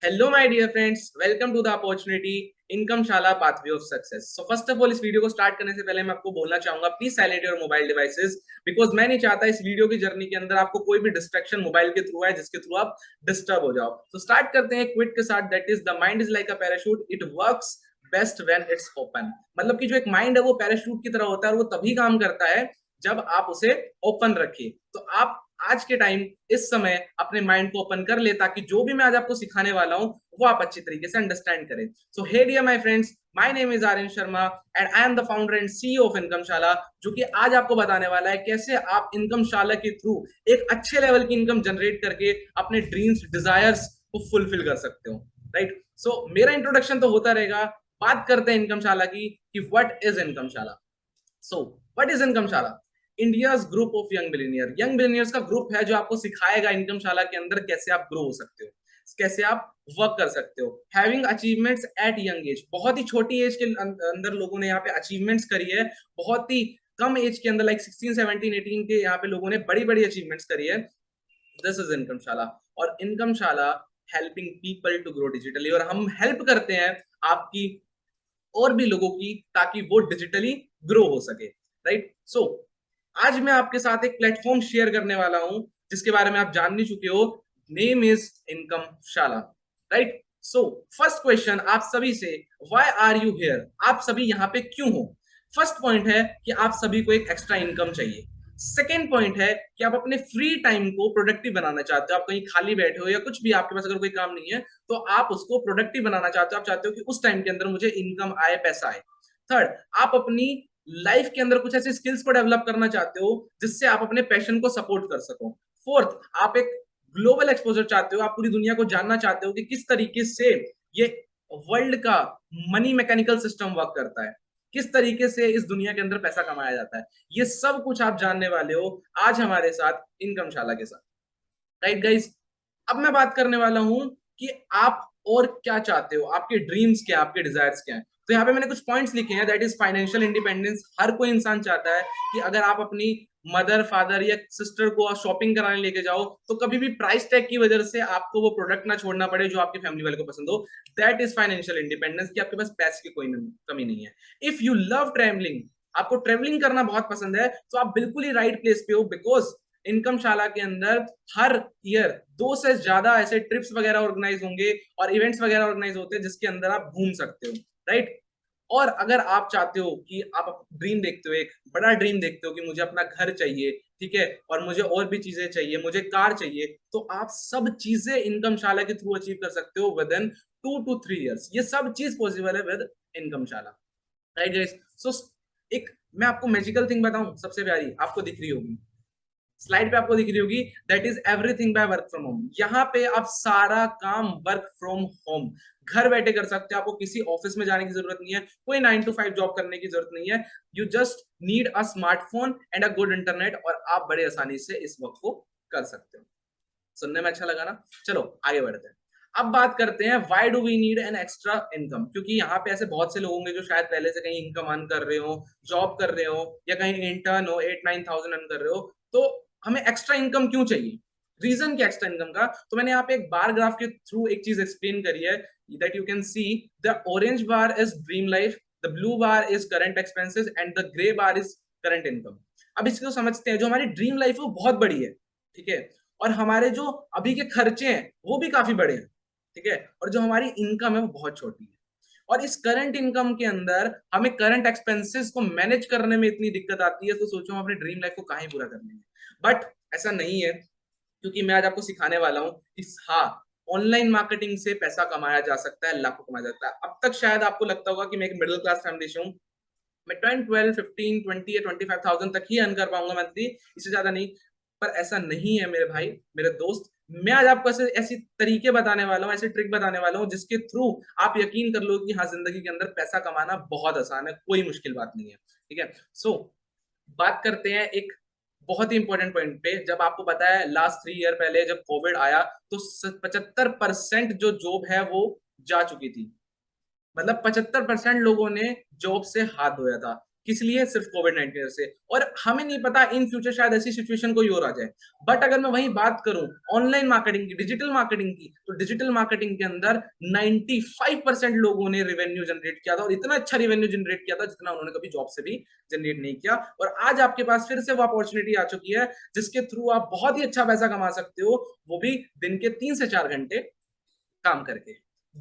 Hello my dear friends, welcome to the opportunity Incomeshala pathway of success. So first of all, इस video को start करने से पहले मैं आपको बोलना चाहूंगा, please silent your mobile devices, because मैं नहीं चाहता इस वीडियो की जर्नी के अंदर आपको कोई भी डिस्ट्रैक्शन मोबाइल के थ्रू है जिसके थ्रू आप डिस्टर्ब हो जाओ। तो स्टार्ट करते हैं क्विट के साथ, that is the mind is like a parachute, it works best when it's open. मतलब कि जो एक माइंड है वो पैराशूट की तरह होता है और वो तभी काम करता है जब आप उसे ओपन रखिए। तो आप आज के टाइम इस समय अपने माइंड को ओपन कर ले, ताकि जो भी मैं आज आपको सिखाने वाला हूं वो आप अच्छी तरीके से अंडरस्टैंड करें। So hey dear my friends, my name is Aryan Sharma and I am the founder and CEO of Incomeshala, जो कि आज आपको बताने वाला है कैसे आप इनकमशाला के थ्रू एक अच्छे लेवल की इनकम जनरेट करके अपने ड्रीम्स डिजायर्स को फुलफिल कर सकते हो। राइट, सो मेरा इंट्रोडक्शन तो होता रहेगा। बात करते हैं इनकमशाला की कि what is Incomeshala. So what is Incomeshala? India's group of young billionaire, young billionaires का ग्रुप है जो आपको सिखाएगा इनकमशाला के अंदर कैसे आप ग्रो हो सकते हो, कैसे आप वर्क कर सकते हो। Having achievements eight young age, बहुत ही छोटी एज के अंदर लोगों ने यहाँ पे अचीवमेंट्स करी है। बहुत ही कम एज के अंदर लाइक 16 17 18 के यहाँ पे लोगों ने बड़ी बड़ी अचीवमेंट्स करी है। This is Incomeshala. और Incomeshala helping people to grow digitally, और हम हेल्प करते हैं आपकी और भी लोगों की, ताकि वो डिजिटली ग्रो हो सके। राइट, सो आज मैं आपके साथ एक प्लेटफॉर्म शेयर करने वाला हूं जिसके बारे में आप जान नहीं चुके हो। Name is Incomeshala. Right, so first question आप सभी से, व्हाई आर यू हियर? आप सभी यहाँ पे क्यों हो? फर्स्ट पॉइंट है कि आप सभी को एक एक्स्ट्रा इनकम चाहिए। सेकेंड पॉइंट है कि आप अपने फ्री टाइम को प्रोडक्टिव बनाना चाहते हो। आप कहीं खाली बैठे हो या कुछ भी, आपके पास अगर कोई काम नहीं है तो आप उसको प्रोडक्टिव बनाना चाहते हो। आप चाहते हो कि उस टाइम के अंदर मुझे इनकम आए, पैसा आए। थर्ड, आप अपनी लाइफ के अंदर कुछ ऐसे स्किल्स को डेवलप करना चाहते हो जिससे आप अपने पैशन को सपोर्ट कर सको। फोर्थ, आप एक ग्लोबल एक्सपोजर चाहते हो। आप पूरी दुनिया को जानना चाहते हो कि किस तरीके से ये वर्ल्ड का मनी मैकेनिकल सिस्टम वर्क करता है, किस तरीके से इस दुनिया के अंदर पैसा कमाया जाता है। ये सब कुछ आप जानने वाले हो आज हमारे साथ इनकमशाला के साथ। राइट गाइस, अब मैं बात करने वाला हूं कि आप और क्या चाहते हो, आपके ड्रीम्स क्या, आपके डिजायर्स क्या है। तो यहाँ पे मैंने कुछ पॉइंट्स लिखे हैं, दैट इज फाइनेंशियल इंडिपेंडेंस। हर कोई इंसान चाहता है कि अगर आप अपनी मदर फादर या सिस्टर को शॉपिंग कराने लेके जाओ तो कभी भी प्राइस टैग की वजह से आपको वो प्रोडक्ट ना छोड़ना पड़े जो आपकी फैमिली वाले को पसंद हो। दैट इज फाइनेंशियल इंडिपेंडेंस, कि आपके पास पैसे की कोई कमी नहीं है। इफ यू लव ट्रैवलिंग, आपको ट्रैवलिंग करना बहुत पसंद है, तो आप बिल्कुल ही राइट प्लेस पे हो, बिकॉज इनकमशाला के अंदर हर ईयर 2 से ज्यादा ऐसे ट्रिप्स वगैरह ऑर्गेनाइज होंगे और इवेंट्स वगैरह ऑर्गेनाइज होते हैं जिसके अंदर आप घूम सकते हो। राइट, और अगर आप चाहते हो कि आप ड्रीम देखते हो, एक बड़ा ड्रीम देखते हो कि मुझे अपना घर चाहिए, ठीक है, और मुझे और भी चीजें चाहिए, मुझे कार चाहिए, तो आप सब चीजें इनकमशाला के थ्रू अचीव कर सकते हो विद इन 2 to 3 years। ये सब चीज पॉसिबल है विद इनकमशाला। राइट गाइस, सो एक मैं आपको मैजिकल थिंग बताऊं, सबसे प्यारी आपको दिख रही होगी, स्लाइड पे आपको दिख रही होगी, that is everything by work from home. यहाँ पे आप सारा काम वर्क फ्रॉम होम घर बैठे कर सकते हो। आपको किसी ऑफिस में जाने की जरूरत नहीं है, कोई 9 to 5 जॉब करने की जरूरत नहीं है। You just need a smartphone and a good internet, और आप बड़े आसानी से इस वर्क को कर सकते हो। सुनने में अच्छा लगा ना? चलो आगे बढ़ते हैं। अब बात करते हैं why do we need an extra income, क्योंकि यहाँ पे ऐसे बहुत से लोग होंगे जो शायद पहले से कहीं इनकम अर्न कर रहे हो, जॉब कर रहे हो, या कहीं इंटर्न हो, 8 9 thousand अर्न कर रहे हो। तो हमें एक्स्ट्रा इनकम क्यों चाहिए? रीजन क्या एक्स्ट्रा इनकम का? तो मैंने यहाँ पे एक बार ग्राफ के थ्रू एक चीज एक्सप्लेन करी है, that you can see the orange bar is dream life, the blue bar is current expenses and the grey bar is current income. अब इसको समझते हैं, जो हमारी ड्रीम लाइफ है वो बहुत बड़ी है, ठीक है, और हमारे जो अभी के खर्चे हैं वो भी काफी बड़े हैं, ठीक है, और जो हमारी इनकम है वो बहुत छोटी है। और इस करंट इनकम के अंदर हमें करंट एक्सपेंसेस को मैनेज करने में इतनी दिक्कत आती है, तो सोचो हम अपने ड्रीम लाइफ को कहाँ ही पूरा कर लेंगे। बट ऐसा नहीं है, क्योंकि मैं आज आपको सिखाने वाला हूँ कि हाँ, ऑनलाइन मार्केटिंग से पैसा कमाया जा सकता है, लाखों कमाया जा सकता है। अब तक शायद आपको लगता होगा कि मैं एक मिडिल क्लास फैमिली से हूँ, मैं 10 12 15 20 या 25,000 तक ही अर्न कर पाऊंगा मंथली, इससे ज्यादा नहीं। पर ऐसा नहीं है मेरे भाई, मेरे दोस्त। मैं आज आपको ऐसे ऐसी तरीके बताने वाला हूँ, ऐसे ट्रिक बताने वाला हूँ जिसके थ्रू आप यकीन कर लो कि हाँ, जिंदगी के अंदर पैसा कमाना बहुत आसान है, कोई मुश्किल बात नहीं है। ठीक है, सो बात करते हैं एक बहुत ही इंपॉर्टेंट पॉइंट पे। जब आपको पता है लास्ट 3 ईयर पहले जब कोविड आया तो 75% जो जॉब है वो जा चुकी थी। मतलब 75% लोगों ने जॉब से हाथ धोया था। किस लिए? सिर्फ कोविड-19 से। और हमें नहीं पता इन फ्यूचर शायद ऐसी सिचुएशन कोई और आ जाए। बट अगर मैं वही बात करूं ऑनलाइन मार्केटिंग की, डिजिटल मार्केटिंग की, तो डिजिटल मार्केटिंग के अंदर 95% लोगों ने रेवेन्यू जनरेट किया था, और इतना अच्छा रेवेन्यू जनरेट किया था जितना उन्होंने कभी जॉब से भी जनरेट नहीं किया। और आज आपके पास फिर से वो अपॉर्चुनिटी आ चुकी है जिसके थ्रू आप बहुत ही अच्छा पैसा कमा सकते हो, वो भी दिन के 3 से 4 घंटे काम करके।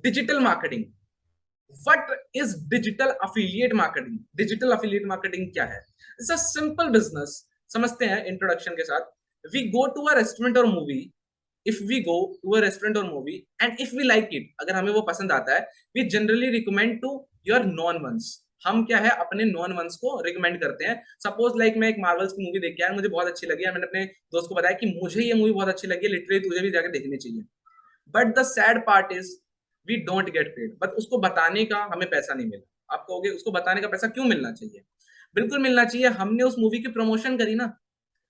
Digital marketing. What is digital affiliate marketing? Digital affiliate marketing क्या है? It's a simple business. समझते हैं इंट्रोडक्शन के साथ। We go to a restaurant or movie. If we go to a restaurant or movie and if we like it, अगर हमें वो पसंद आता है, we generally recommend to your known ones. हम क्या है अपने नॉन वंस को रिकमेंड करते हैं। सपोज लाइक मैं एक मार्वल्स की मूवी देख के आया, मुझे बहुत अच्छी लगी है, मैंने अपने दोस्त को बताया कि मुझे ये मूवी बहुत अच्छी लगी है, लिटरली तुझे भी जाकर देखनी चाहिए। But the sad part is we don't get paid. But उसको बताने का हमें पैसा नहीं मिला। आप कहोगे उसको बताने का पैसा क्यों मिलना चाहिए? बिल्कुल मिलना चाहिए। हमने उस मूवी की प्रमोशन करी ना,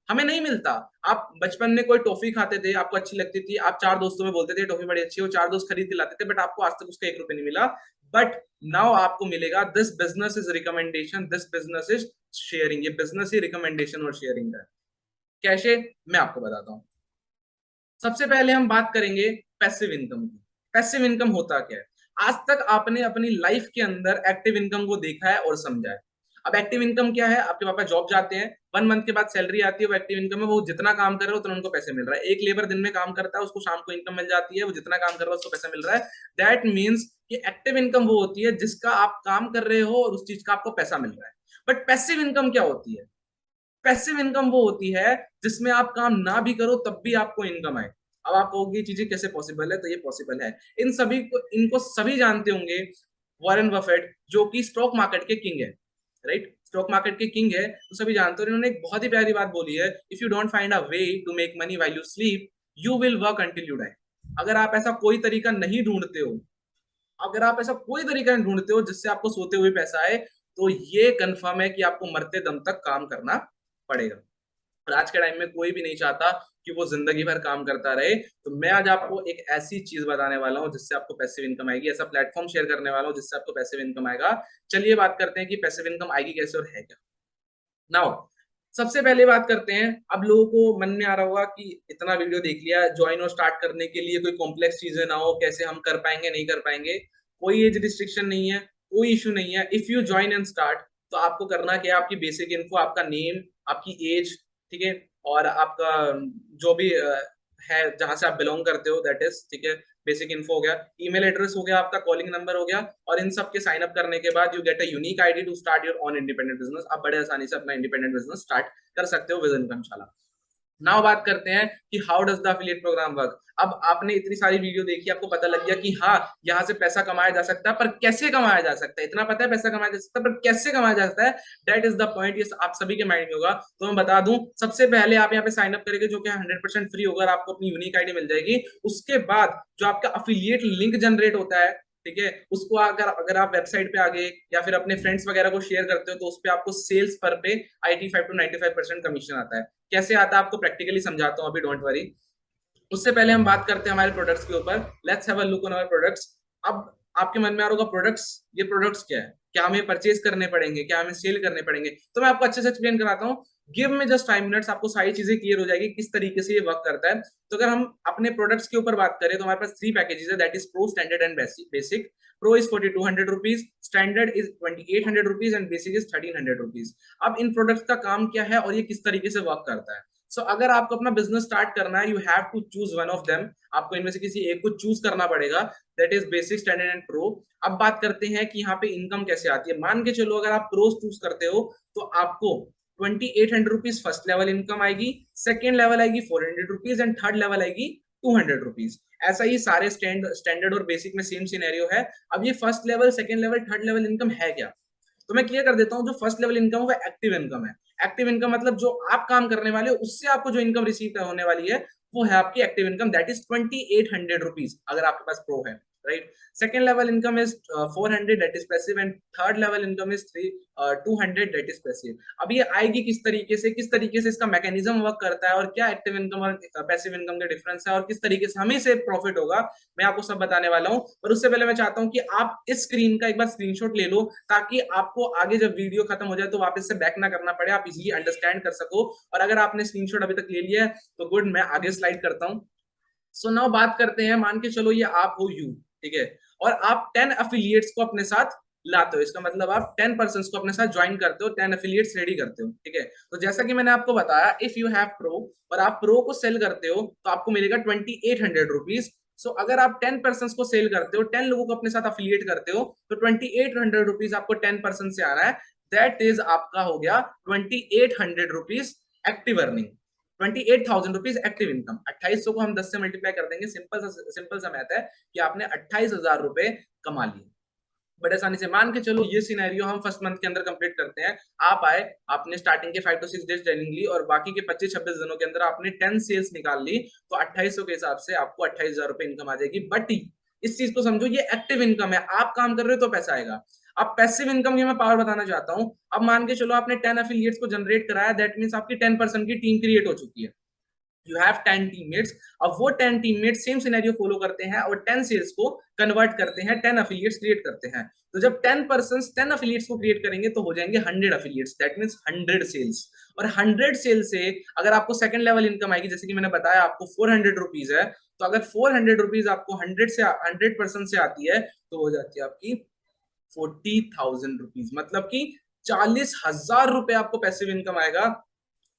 हमें नहीं मिलता। आप बचपन में कोई टॉफी खाते थे, आपको अच्छी लगती थी, आप 4 दोस्तों में बोलते थे टॉफी बड़ी अच्छी है, वो 4 दोस्त खरीद के लाते थे, बट आपको आज तक उसका 1 रुपए नहीं मिला। बट नाउ आपको मिलेगा। This business is recommendation, this business is sharing. ये बिजनेस ही रिकमेंडेशन और शेयरिंग का है। कैसे? मैं आपको बताता हूँ। सबसे पहले हम बात करेंगे पैसिव इनकम की। पैसिव इनकम होता क्या है? आज तक आपने अपनी लाइफ के अंदर एक्टिव इनकम को देखा है और समझा है। अब एक्टिव इनकम क्या है? आपके पापा जॉब जाते हैं, 1 मंथ के बाद सैलरी आती है, वो एक्टिव इनकम है। वो जितना काम कर रहे हो उतना उनको पैसे मिल रहा है। एक लेबर दिन में काम करता है, उसको शाम को इनकम मिल जाती है, वो जितना काम कर रहा है उसको पैसा मिल रहा है। दैट मीन्स कि एक्टिव इनकम वो होती है जिसका आप काम कर रहे हो और उस चीज का आपको पैसा मिल रहा है। बट पैसिव इनकम क्या होती है? पैसिव इनकम वो होती है जिसमें आप काम ना भी करो तब भी आपको इनकम आए। अब आप कहोगे चीजें कैसे पॉसिबल है? तो ये पॉसिबल है। इन सभी को, इनको सभी जानते होंगे। वॉरेन बफेट जो कि स्टॉक मार्केट के किंग है, राइट? स्टॉक मार्केट के किंग है तो सभी जानते हो। इन्होंने एक बहुत ही प्यारी बात बोली है, if you don't find a way to make money while you sleep, you will work until you die. अगर आप ऐसा कोई तरीका नहीं ढूंढते हो, अगर आप ऐसा कोई तरीका नहीं ढूंढते हो जिससे आपको सोते हुए पैसा आए, तो ये कंफर्म है कि आपको मरते दम तक काम करना पड़ेगा। और आज के टाइम में कोई भी नहीं चाहता कि वो जिंदगी भर काम करता रहे। तो मैं आज आपको एक ऐसी चीज बताने वाला हूं जिससे आपको पैसिव इनकम आएगी, ऐसा प्लेटफॉर्म शेयर करने वाला हूं जिससे आपको पैसिव इनकम आएगा। चलिए बात करते हैं कि पैसिव इनकम आएगी कैसे और है क्या। नाउ सबसे पहले बात करते हैं। अब लोगों को मन में आ रहा होगा कि इतना वीडियो देख लिया, ज्वाइन और स्टार्ट करने के लिए कोई कॉम्प्लेक्स चीजें ना हो, कैसे हम कर पाएंगे नहीं कर पाएंगे। कोई एज रिस्ट्रिक्शन नहीं है, कोई इशू नहीं है। If you join and start, तो आपको करना क्या है? आपकी बेसिक इन्फो, आपका नेम, आपकी एज, ठीक है, और आपका जो भी है जहां से आप बिलोंग करते हो, दैट इज, ठीक है, बेसिक इन्फो हो गया, ईमेल एड्रेस हो गया, आपका कॉलिंग नंबर हो गया। और इन सब के साइन अप करने के बाद you get a unique ID to start your own independent business. आप बड़े आसानी से अपना इंडिपेंडेंट बिजनेस स्टार्ट कर सकते हो विद इनकमशाला। नाउ बात करते हैं कि how does the affiliate program work. अब आपने इतनी सारी वीडियो देखी, आपको पता लग गया कि हाँ, यहाँ से पैसा कमाया जा सकता है, पर कैसे कमाया जा सकता है? इतना पता है पैसा कमाया जा सकता है, पर कैसे कमाया जा सकता है? That is the point. ये आप सभी के माइंड में होगा, तो मैं बता दूं। सबसे पहले आप यहाँ पे साइन अप करेंगे, जो कि 100% फ्री होगा, आपको अपनी यूनिक आईडी मिल जाएगी। उसके बाद जो आपका अफिलिएट लिंक जनरेट होता है, ठीक है, उसको अगर अगर आप वेबसाइट पे आगे या फिर अपने फ्रेंड्स वगैरह को शेयर करते हो, तो उस पे आपको सेल्स पर पे 85 to 95% कमीशन आता है। कैसे आता है आपको प्रैक्टिकली समझाता हूं अभी, डोंट वरी। उससे पहले हम बात करते हैं हमारे प्रोडक्ट्स के ऊपर। Let's have a look on our products. अब आपके मन में आ रहा होगा प्रोडक्ट्स, ये प्रोडक्ट्स क्या है? क्या हमें परचेज करने पड़ेंगे? क्या हमें सेल करने पड़ेंगे? तो मैं आपको अच्छे से एक्सप्लेन कराता हूँ। गिव में जस्ट 5 मिनट्स, आपको सारी चीजें क्लियर हो जाएगी किस तरीके से ये वर्क करता है। तो अगर हम अपने प्रोडक्ट्स के ऊपर बात करें, तो हमारे पास 3 पैकेजेस है, that is pro, standard and basic. Pro is 4200 rupees, standard is 2800 rupees and basic is 1300 rupees. अब इन प्रोडक्ट्स का काम क्या है और ये किस तरीके से वर्क करता है? सो अगर आपको अपना बिजनेस स्टार्ट करना है, you have to choose one of them. आपको इनमें से किसी एक को चूज करना पड़ेगा, that is basic, standard and pro. अब बात करते हैं कि यहाँ पे इनकम कैसे आती है। मान के चलो अगर आप प्रो चूज करते हो, तो आपको 2800 रुपीज फर्स्ट लेवल इनकम आएगी, सेकेंड लेवल आएगी 400 रुपीज एंड थर्ड लेवल आएगी 200 रुपीज। ऐसा ही सारे स्टैंडर्ड और बेसिक में सेम सिनेरियो है। अब ये first level, second level, third level income है क्या? तो मैं क्लियर कर देता हूँ। जो फर्स्ट लेवल इनकम है वो एक्टिव इनकम है। एक्टिव इनकम मतलब जो आप काम करने वाले हो उससे आपको जो इनकम रिसीव होने वाली है, वो है आपकी active income, that is 2800 rupees अगर आपके पास प्रो है। Right. Second level income is 400 that is passive, and third level income is 200 that is passive. अब ये आएगी किस तरीके से इसका मैकेनिज्म वर्क करता है, और क्या एक्टिव इनकम और पैसिव इनकम का डिफरेंस है, और किस तरीके से हमें से प्रॉफिट होगा, मैं आपको सब बताने वाला हूं। पर उससे पहले मैं चाहता हूं कि आप इस स्क्रीन का एक बार स्क्रीनशॉट ले लो, ताकि आपको आगे जब वीडियो खत्म हो जाए तो वापस से बैक ना करना पड़े, आप इजीली अंडरस्टैंड कर सको। और अगर आपने स्क्रीनशॉट अभी तक ले लिया है तो गुड, मैं आगे स्लाइड करता हूं। सो नाउ बात करते हैं, मान के चलो ये आप हो यू, ठीक है, और आप 10 अफिलिएट्स को अपने साथ लाते हो, इसका मतलब आप 10 पर्सन को अपने साथ ज्वाइन करते हो, 10 अफिलिएट्स रेडी करते हो, ठीक है। तो जैसा कि मैंने आपको बताया, इफ यू हैव प्रो और आप प्रो को सेल करते हो तो आपको मिलेगा 2800 रुपीज। सो अगर आप 10 पर्सन को सेल करते हो, 10 लोगों को अपने साथ अफिलिएट करते हो, तो 2800 रुपीज आपको 10 पर्सन से आ रहा है। दैट इज आपका हो गया 2800 rupees active earning, 28,000 rupees active income. 2800 को हम 10 से मल्टीप्लाई कर देंगे, सिंपल सा मैथ है कि आपने 28,000 रुपए कमा लिए बड़े आसानी से। मान के चलो ये सिनेरियो हम फर्स्ट मंथ के अंदर कंप्लीट करते हैं। आप आए, आपने स्टार्टिंग के 5 to 6 डेज ट्रेनिंग ली, और बाकी के 25-26 दिनों के अंदर आपने 10 सेल्स निकाल ली, तो 2800 के हिसाब से आपको 28,000 रुपए इनकम आ जाएगी। बट इस चीज को समझो, ये एक्टिव इनकम है, आप काम कर रहे हो तो पैसा आएगा। अब पैसिव इनकम की मैं पावर बताना चाहता हूं। अब मान के चलो आपने 10 एफिलिएट्स को जनरेट कराया, दैट मींस आपकी 10% की टीम क्रिएट हो चुकी है। You have 10 teammates. अब वो 10 टीममेट्स सेम सिनेरियो फॉलो करते हैं और 10 सेल्स को कन्वर्ट करते हैं, 10 अफिलिएट्स क्रिएट करते हैं। तो जब 10 पर्सन 10 अफिलिएट्स को क्रिएट करेंगे तो हो जाएंगे 100 अफिलिएट्स, दैट मींस 100 सेल्स। और 100 सेल से अगर आपको सेकंड लेवल इनकम आएगी, जैसे कि मैंने बताया आपको 400 रुपीज है, तो अगर 400 रुपीज आपको 100 पर्सन से आती है तो हो जाती है आपकी 40,000 रुपीज, मतलब कि 40,000 रुपए आपको पैसिव इनकम आएगा।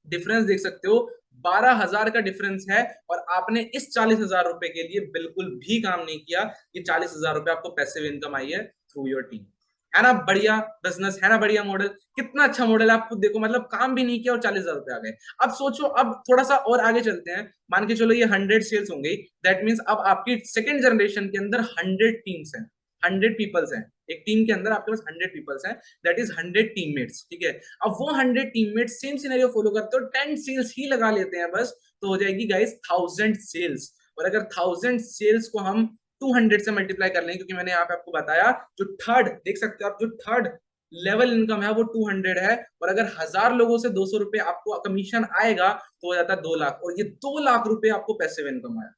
डिफरेंस देख सकते हो, 12,000 का डिफरेंस है, और आपने इस 40,000 रुपए के लिए बिल्कुल भी काम नहीं किया। ये 40,000 रुपए आपको पैसिव इनकम आई है थ्रू योर टीम। है ना बढ़िया बिजनेस, है ना बढ़िया मॉडल, कितना अच्छा मॉडल है, आप खुद देखो, मतलब काम भी नहीं किया और 40,000 रुपए आ गए। अब सोचो, अब थोड़ा सा और आगे चलते हैं। मान के चलो ये 100 सेल्स होंगे, दैट मींस अब आपकी सेकेंड जनरेशन के अंदर 100 टीम्स हैं, 100 पीपल्स हैं। एक टीम के अंदर आपके पास 100 पीपल्स हैं, दैट इज 100 टीममेट्स, ठीक है। अब वो 100 टीममेट्स सेम सिनेरियो फॉलो करते हो, 10 सेल्स ही लगा लेते हैं बस, तो हो जाएगी गाइस 1000 सेल्स। और अगर 1000 सेल्स को हम 200 से मल्टीप्लाई कर लेंगे, क्योंकि मैंने यहाँ पे आपको बताया जो थर्ड, देख सकते हो आप, जो थर्ड लेवल इनकम है वो 200 है, और अगर 1000 लोगों से 200 रुपए आपको कमीशन आएगा तो हो जाता है 2 लाख, और ये 2 लाख रुपए आपको पैसिव इनकम आया।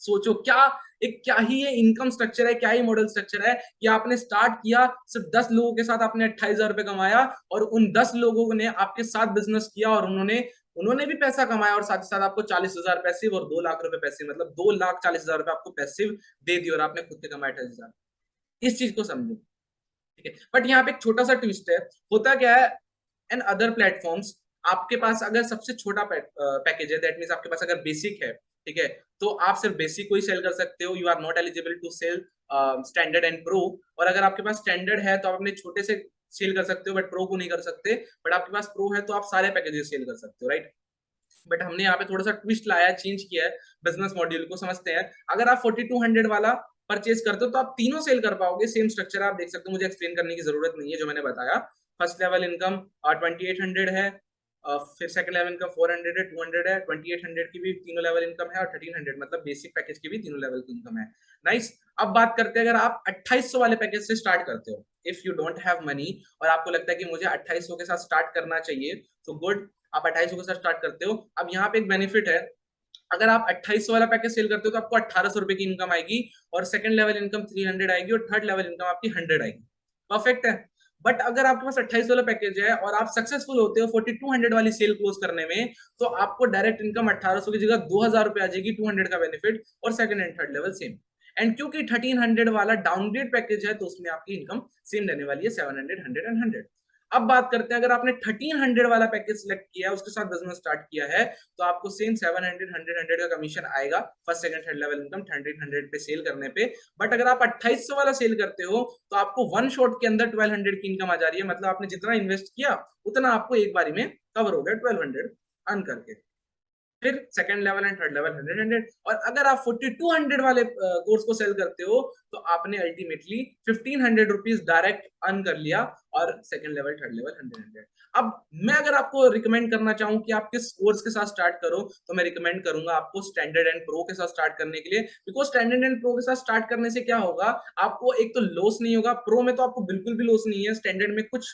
सोचो क्या ही ये इनकम स्ट्रक्चर है, क्या ही मॉडल स्ट्रक्चर है कि आपने स्टार्ट किया, सिर्फ 10 लोगों के साथ आपने 28,000 रुपए कमाया, और उन 10 लोगों ने आपके साथ बिजनेस किया, और उन्होंने उन्होंने भी पैसा कमाया, और साथ ही साथ आपको 40,000 पैसिव और 2 लाख रुपए पैसिव, मतलब 2,40,000 रुपए आपको पैसिव दे दिए, और आपने खुद के कमाए 28,000। इस चीज को समझो, ठीक है। बट यहाँ पे एक छोटा सा ट्विस्ट है, होता क्या है, एंड अदर प्लेटफॉर्म्स, आपके पास अगर सबसे छोटा पैकेज है, दैट मींस आपके पास अगर बेसिक है, ठीक है, तो आप सिर्फ बेसिक को ही सेल कर सकते हो, you are not eligible to sell standard and pro. और अगर आपके पास स्टैंडर्ड है तो आप अपने छोटे से सेल कर सकते हो, बट प्रो को नहीं कर सकते। बट आपके पास प्रो है तो आप सारे पैकेजेस सेल कर सकते हो, राइट। बट हमने यहाँ पे थोड़ा सा ट्विस्ट लाया, चेंज किया है बिजनेस मॉड्यूल को, समझते हैं। अगर आप 4200 वाला परचेज करते हो तो आप तीनों सेल कर पाओगे, सेम स्ट्रक्चर आप देख सकते हो, मुझे एक्सप्लेन करने की जरूरत नहीं है, जो मैंने बताया। फर्स्ट लेवल इनकम 2800 है, फिर सेकंड लेवल इनकम 400 है, 200 है, 2800 की भी तीनों लेवल इनकम है, और 1300 मतलब बेसिक पैकेज की भी तीनों लेवल की इनकम है। नाइस। अब बात करते हैं, अगर आप 2800 वाले पैकेज से स्टार्ट करते हो, if you don't have money और आपको लगता है कि मुझे 2800 के साथ स्टार्ट करना चाहिए, तो गुड, आप 2800 के साथ स्टार्ट करते हो। अब यहाँ पे एक बेनिफिट है, अगर आप 2800 वाला पैकेज सेल करते हो तो आपको 1800 रुपए की इनकम आएगी, और सेकंड लेवल इनकम 300 आएगी, और थर्ड लेवल इनकम आपकी 100 आएगी। परफेक्ट है। बट अगर आपके पास 2800 वाला पैकेज है और आप सक्सेसफुल होते हो 4200 वाली सेल क्लोज करने में, तो आपको डायरेक्ट इनकम 1800 की जगह 2000 रुपए आ जाएगी, 200 का बेनिफिट, और second and third level same. And क्योंकि 1300 वाला डाउनग्रेड पैकेज है, तो उसमें आपकी इनकम सेम रहने वाली है, 700, 100 एंड 100। अब बात करते हैं, अगर आपने 1300 वाला पैकेज सिलेक्ट किया है, उसके साथ बिजनेस स्टार्ट किया है, तो आपको सेम 700, 100, 100 का कमीशन आएगा first second third level income 1300 पे सेल करने पे। बट अगर आप 2800 वाला सेल करते हो तो आपको वन शॉट के अंदर 1200 की इनकम आ जा रही है, मतलब आपने जितना इन्वेस्ट किया उतना आपको एक बारी में कवर हो गया 1200 अर्न करके। फिर second level and third level 100 और अगर आप 4200 वाले कोर्स को सेल करते हो तो आपने अल्टीमेटली 1500 रुपीज डायरेक्ट अर्न कर लिया और सेकंड लेवल थर्ड लेवल 100। अब मैं अगर आपको रिकमेंड करना चाहूं कि आप किस कोर्स के साथ स्टार्ट करो तो मैं रिकमेंड करूंगा आपको स्टैंडर्ड एंड प्रो के साथ स्टार्ट करने के लिए, बिकॉज स्टैंडर्ड एंड प्रो के साथ स्टार्ट करने से क्या होगा, आपको एक तो लॉस नहीं होगा, प्रो में तो आपको बिल्कुल भी लॉस नहीं है, स्टैंडर्ड में कुछ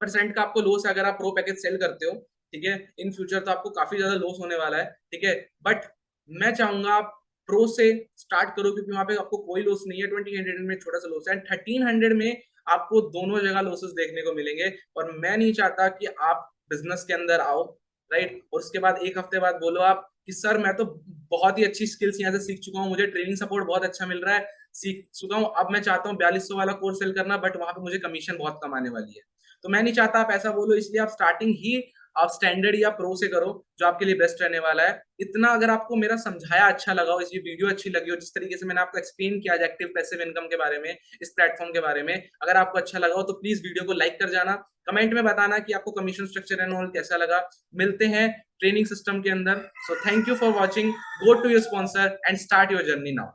परसेंट का आपको लॉस है अगर आप प्रो पैकेज सेल करते हो, ठीक है। इन फ्यूचर तो आपको काफी ज्यादा लॉस होने वाला है, ठीक है। बट मैं चाहूंगा आप प्रो से स्टार्ट करो क्योंकि वहां पे आपको कोई लॉस नहीं है। 2000 में छोटा सा लॉस है, 1300 में आपको दोनों जगह लॉसेस देखने को मिलेंगे। और मैं नहीं चाहता कि आप बिजनेस के अंदर आओ, राइट, और उसके बाद एक हफ्ते बाद बोलो आप कि सर मैं तो बहुत ही अच्छी स्किल्स यहाँ से सीख चुका हूँ, मुझे ट्रेनिंग सपोर्ट बहुत अच्छा मिल रहा है, सीख चुका हूँ, अब मैं चाहता हूँ 4200 वाला कोर्स सेल करना, बट वहां पे मुझे कमीशन बहुत कम आने वाली है। तो मैं नहीं चाहता आप ऐसा बोलो, इसलिए आप स्टार्टिंग ही आप स्टैंडर्ड या प्रो से करो जो आपके लिए बेस्ट रहने वाला है। इतना अगर आपको मेरा समझाया अच्छा लगा हो, इस वीडियो अच्छी लगी हो, जिस तरीके से मैंने आपको एक्सप्लेन किया एक्टिव पैसिव इनकम के बारे में, इस प्लेटफॉर्म के बारे में, अगर आपको अच्छा लगा हो तो प्लीज वीडियो को लाइक कर जाना, कमेंट में बताना कि आपको कमीशन स्ट्रक्चर एंड ऑल कैसा लगा। मिलते हैं ट्रेनिंग सिस्टम के अंदर। So thank you for watching, go to your sponsor and start your journey now.